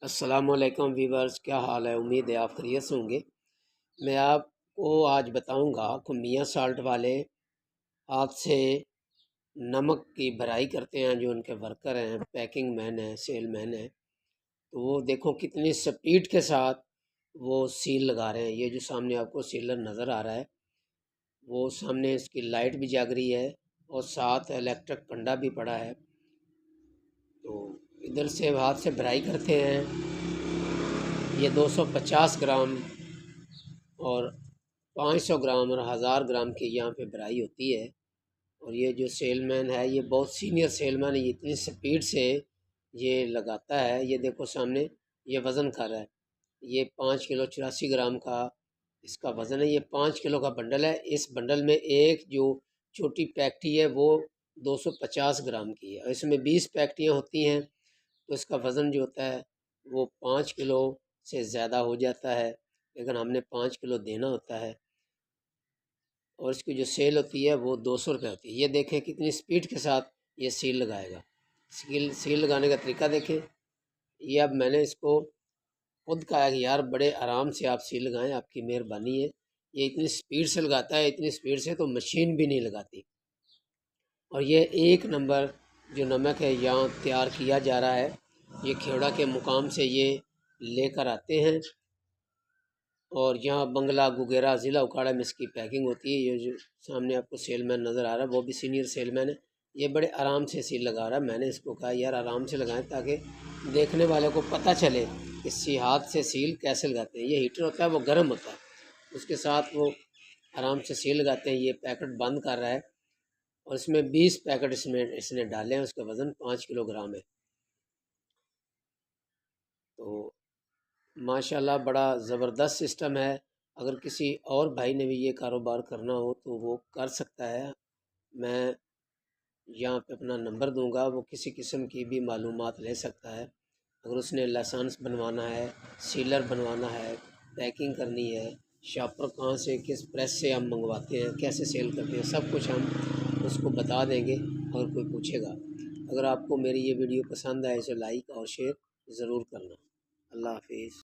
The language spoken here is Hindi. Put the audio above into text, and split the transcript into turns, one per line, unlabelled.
अस्सलामुअलैकुम वीवर्स, क्या हाल है। उम्मीद है आप खैरियत से होंगे। मैं आपको आज बताऊंगा कि मियाँ साल्ट वाले हाथ से नमक की भराई करते हैं। जो उनके वर्कर हैं, पैकिंग मैन है, सेल मैन है, तो वो देखो कितनी स्पीड के साथ वो सील लगा रहे हैं। ये जो सामने आपको सीलर नज़र आ रहा है, वो सामने इसकी लाइट भी जग रही है और साथ इलेक्ट्रिक कंडा भी पड़ा है। तो इधर से हाथ से भराई करते हैं। ये 250 ग्राम और 500 ग्राम और 1000 ग्राम की यहाँ पे भराई होती है। और ये जो सेलमैन है, ये बहुत सीनियर सेलमैन है। ये इतनी स्पीड से ये लगाता है। ये देखो सामने ये वज़न कर रहा है। ये 5 किलो 84 ग्राम का इसका वज़न है। ये 5 किलो का बंडल है। इस बंडल में एक जो छोटी पैक्टी है वो 250 ग्राम की है और इसमें 20 पैक्टियाँ होती हैं। तो इसका वज़न जो होता है वो 5 किलो से ज़्यादा हो जाता है, लेकिन हमने 5 किलो देना होता है। और इसकी जो सेल होती है वो 200 रुपये होती है। ये देखें कितनी स्पीड के साथ ये सील लगाएगा। सील लगाने का तरीका देखें। ये अब मैंने इसको खुद कहा है कि यार बड़े आराम से आप सील लगाएं, आपकी मेहरबानी है। ये इतनी स्पीड से लगाता है, इतनी स्पीड से तो मशीन भी नहीं लगाती। और ये एक नंबर जो नमक है यहाँ तैयार किया जा रहा है। ये खेड़ा के मुकाम से ये लेकर आते हैं और यहाँ बंगला गुगेरा ज़िला उकाड़ा में इसकी पैकिंग होती है। ये जो सामने आपको सेलमैन नज़र आ रहा है वो भी सीनियर सेलमैन है। ये बड़े आराम से सील लगा रहा है। मैंने इसको कहा यार आराम से लगाएं ताकि देखने वाले को पता चले कि हाथ से सील कैसे लगाते हैं। ये हीटर होता है वो गर्म होता है, उसके साथ वो आराम से सील लगाते हैं। ये पैकेट बंद कर रहा है और इसमें 20 पैकेट इसने डाले हैं। उसका वज़न 5 किलोग्राम है। तो माशाल्लाह बड़ा ज़बरदस्त सिस्टम है। अगर किसी और भाई ने भी ये कारोबार करना हो तो वो कर सकता है। मैं यहाँ पे अपना नंबर दूंगा, वो किसी किस्म की भी मालूमात ले सकता है। अगर उसने लाइसेंस बनवाना है, सीलर बनवाना है, पैकिंग करनी है, शॉपर कहाँ से किस प्रेस से हम मंगवाते हैं, कैसे सेल करते हैं, सब कुछ हम उसको बता देंगे अगर कोई पूछेगा। अगर आपको मेरी ये वीडियो पसंद आए तो लाइक और शेयर ज़रूर करना। अल्लाह हाफिज़।